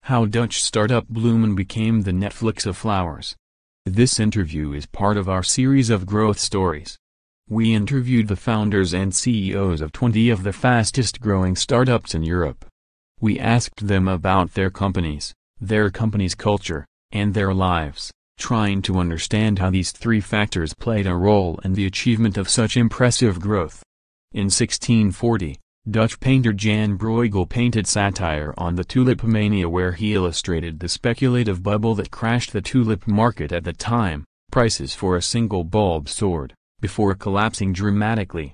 How Dutch startup Bloomon became the Netflix of flowers. This interview is part of our series of growth stories. We interviewed the founders and CEOs of 20 of the fastest-growing startups in Europe. We asked them about their company's culture, and their lives, trying to understand how these three factors played a role in the achievement of such impressive growth. In 1640, Dutch painter Jan Brueghel painted Satire on the tulip mania, where he illustrated the speculative bubble that crashed the tulip market at the time. Prices for a single bulb soared, before collapsing dramatically.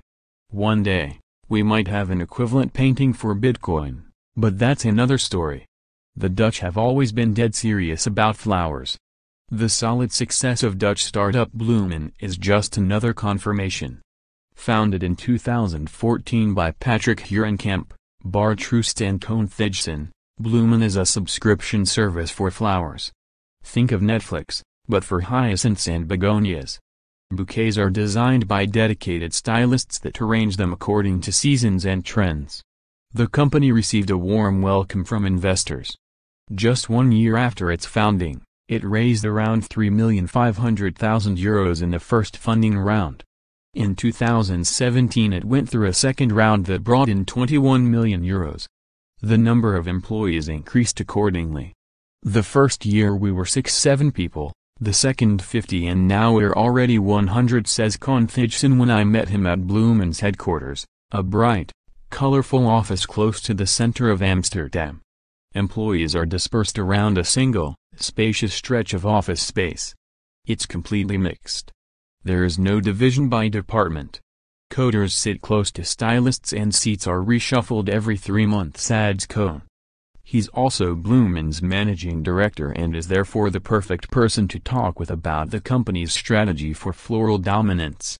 One day, we might have an equivalent painting for Bitcoin, but that's another story. The Dutch have always been dead serious about flowers. The solid success of Dutch startup Bloomon is just another confirmation. Founded in 2014 by Patrick Hurenkamp, Bart Troost and Koen Thijssen, Bloomon is a subscription service for flowers. Think of Netflix, but for hyacinths and begonias. Bouquets are designed by dedicated stylists that arrange them according to seasons and trends. The company received a warm welcome from investors. Just 1 year after its founding, it raised around €3,500,000 in the first funding round. In 2017 it went through a second round that brought in €21 million. The number of employees increased accordingly. The first year we were 6-7 people, the second 50, and now we're already 100, says Koen Thijssen when I met him at Bloomon's headquarters, a bright, colorful office close to the center of Amsterdam. Employees are dispersed around a single, spacious stretch of office space. It's completely mixed. There is no division by department. Coders sit close to stylists and seats are reshuffled every 3 months, adds Koen. He's also Bloomon's managing director and is therefore the perfect person to talk with about the company's strategy for floral dominance.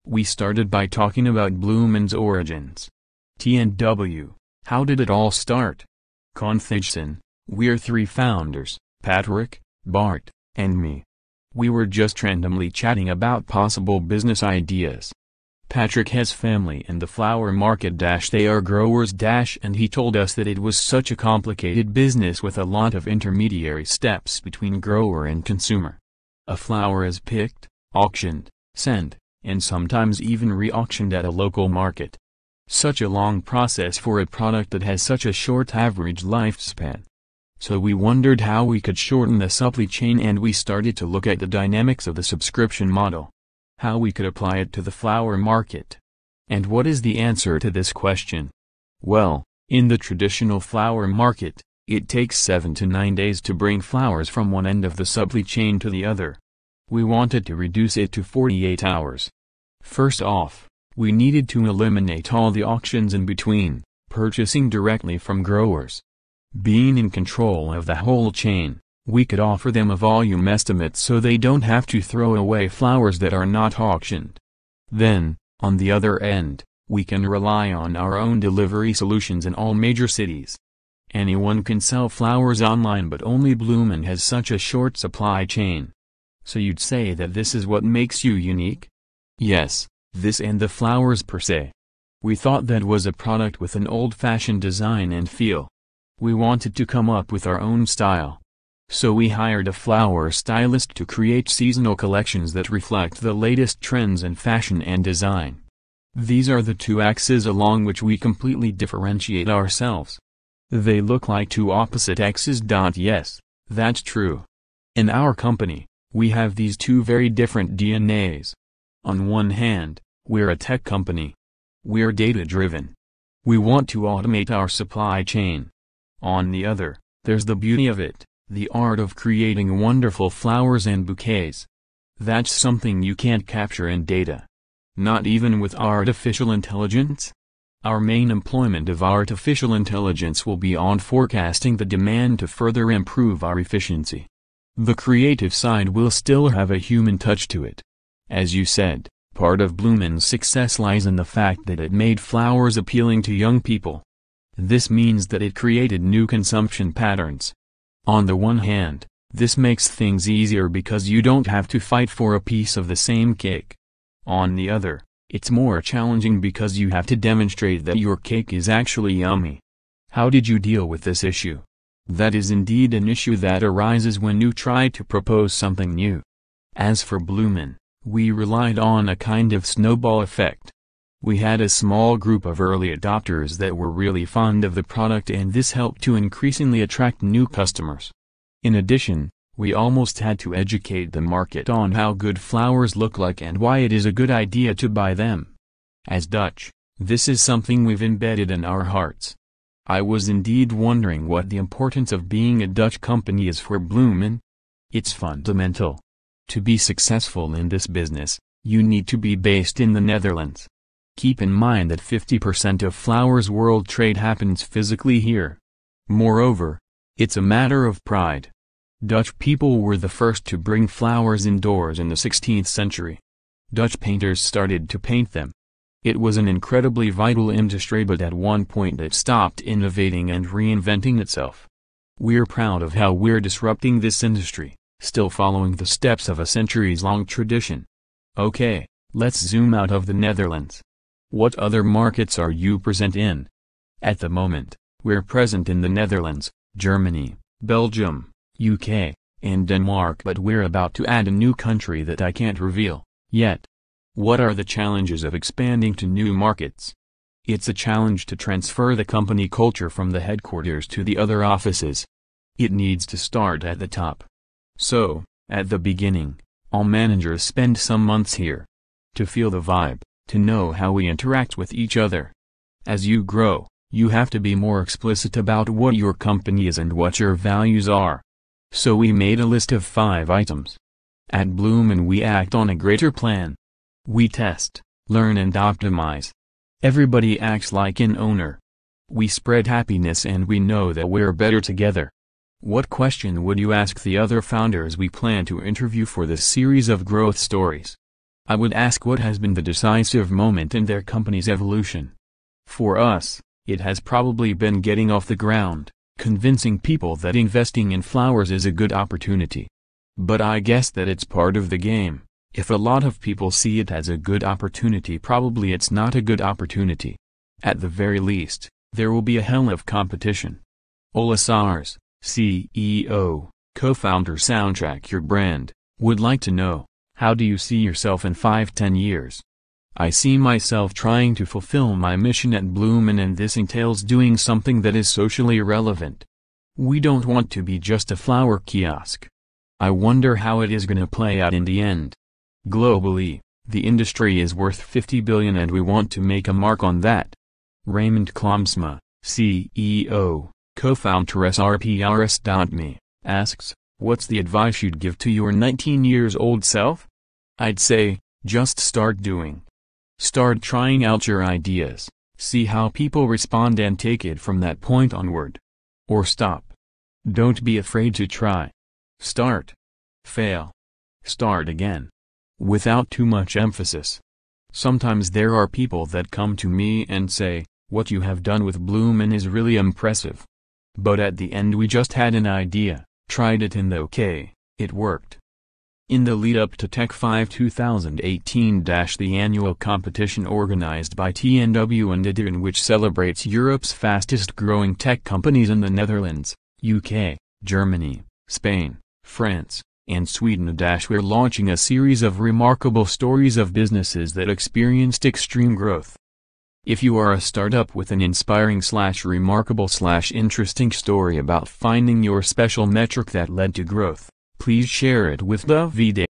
We started by talking about Bloomon's origins. T&W, how did it all start? Koen Thijssen, we're 3 founders, Patrick, Bart, and me. We were just randomly chatting about possible business ideas. Patrick has family in the flower market — they are growers — and he told us that it was such a complicated business with a lot of intermediary steps between grower and consumer. A flower is picked, auctioned, sent, and sometimes even re-auctioned at a local market. Such a long process for a product that has such a short average lifespan. So we wondered how we could shorten the supply chain, and we started to look at the dynamics of the subscription model. How we could apply it to the flower market. And what is the answer to this question? Well, in the traditional flower market, it takes 7 to 9 days to bring flowers from one end of the supply chain to the other. We wanted to reduce it to 48 hours. First off, we needed to eliminate all the auctions in between, purchasing directly from growers. Being in control of the whole chain, we could offer them a volume estimate so they don't have to throw away flowers that are not auctioned. Then, on the other end, we can rely on our own delivery solutions in all major cities. Anyone can sell flowers online, but only Bloomon has such a short supply chain. So you'd say that this is what makes you unique? Yes, this and the flowers per se. We thought that was a product with an old-fashioned design and feel. We wanted to come up with our own style. So we hired a flower stylist to create seasonal collections that reflect the latest trends in fashion and design. These are the 2 axes along which we completely differentiate ourselves. They look like 2 opposite axes. Yes, that's true. In our company, we have these 2 very different DNAs. On one hand, we're a tech company. We're data-driven. We want to automate our supply chain. On the other, there's the beauty of it, the art of creating wonderful flowers and bouquets. That's something you can't capture in data. Not even with artificial intelligence. Our main employment of artificial intelligence will be on forecasting the demand to further improve our efficiency. The creative side will still have a human touch to it. As you said, part of Bloomon's success lies in the fact that it made flowers appealing to young people. This means that it created new consumption patterns. On the one hand, this makes things easier because you don't have to fight for a piece of the same cake. On the other, it's more challenging because you have to demonstrate that your cake is actually yummy. How did you deal with this issue? That is indeed an issue that arises when you try to propose something new. As for Bloomon, we relied on a kind of snowball effect. We had a small group of early adopters that were really fond of the product, and this helped to increasingly attract new customers. In addition, we almost had to educate the market on how good flowers look like and why it is a good idea to buy them. As Dutch, this is something we've embedded in our hearts. I was indeed wondering what the importance of being a Dutch company is for Bloomon. It's fundamental. To be successful in this business, you need to be based in the Netherlands. Keep in mind that 50% of flowers world trade happens physically here. Moreover, it's a matter of pride. Dutch people were the first to bring flowers indoors in the 16th century. Dutch painters started to paint them. It was an incredibly vital industry, but at one point it stopped innovating and reinventing itself. We're proud of how we're disrupting this industry, still following the steps of a centuries-long tradition. Okay, let's zoom out of the Netherlands. What other markets are you present in? At the moment, we're present in the Netherlands, Germany, Belgium, UK, and Denmark, but we're about to add a new country that I can't reveal yet. What are the challenges of expanding to new markets? It's a challenge to transfer the company culture from the headquarters to the other offices. It needs to start at the top. So, at the beginning, all managers spend some months here. To feel the vibe, to know how we interact with each other. As you grow, you have to be more explicit about what your company is and what your values are. So we made a list of 5 items. At Bloomon we act on a greater plan. We test, learn and optimize. Everybody acts like an owner. We spread happiness and we know that we're better together. What question would you ask the other founders we plan to interview for this series of growth stories? I would ask what has been the decisive moment in their company's evolution. For us, it has probably been getting off the ground, convincing people that investing in flowers is a good opportunity. But I guess that it's part of the game. If a lot of people see it as a good opportunity, probably it's not a good opportunity. At the very least, there will be a hell of competition. Ola Sars, CEO, co-founder Soundtrack Your Brand, would like to know, how do you see yourself in 5-10 years? I see myself trying to fulfill my mission at Bloomon, and this entails doing something that is socially relevant. We don't want to be just a flower kiosk. I wonder how it is going to play out in the end. Globally, the industry is worth $50 billion and we want to make a mark on that. Raymond Klomsma, CEO, co-founder SRPRS.me, asks, what's the advice you'd give to your 19-years-old self? I'd say, just start doing. Start trying out your ideas, see how people respond and take it from that point onward. Or stop. Don't be afraid to try. Start. Fail. Start again. Without too much emphasis. Sometimes there are people that come to me and say, what you have done with Bloomon is really impressive. But at the end we just had an idea, tried it and okay, it worked. In the lead-up to Tech5 2018, the annual competition organized by TNW and IDER, which celebrates Europe's fastest-growing tech companies in the Netherlands, UK, Germany, Spain, France, and Sweden, we're launching a series of remarkable stories of businesses that experienced extreme growth. If you are a startup with an inspiring/remarkable/interesting story about finding your special metric that led to growth, please share it with the video.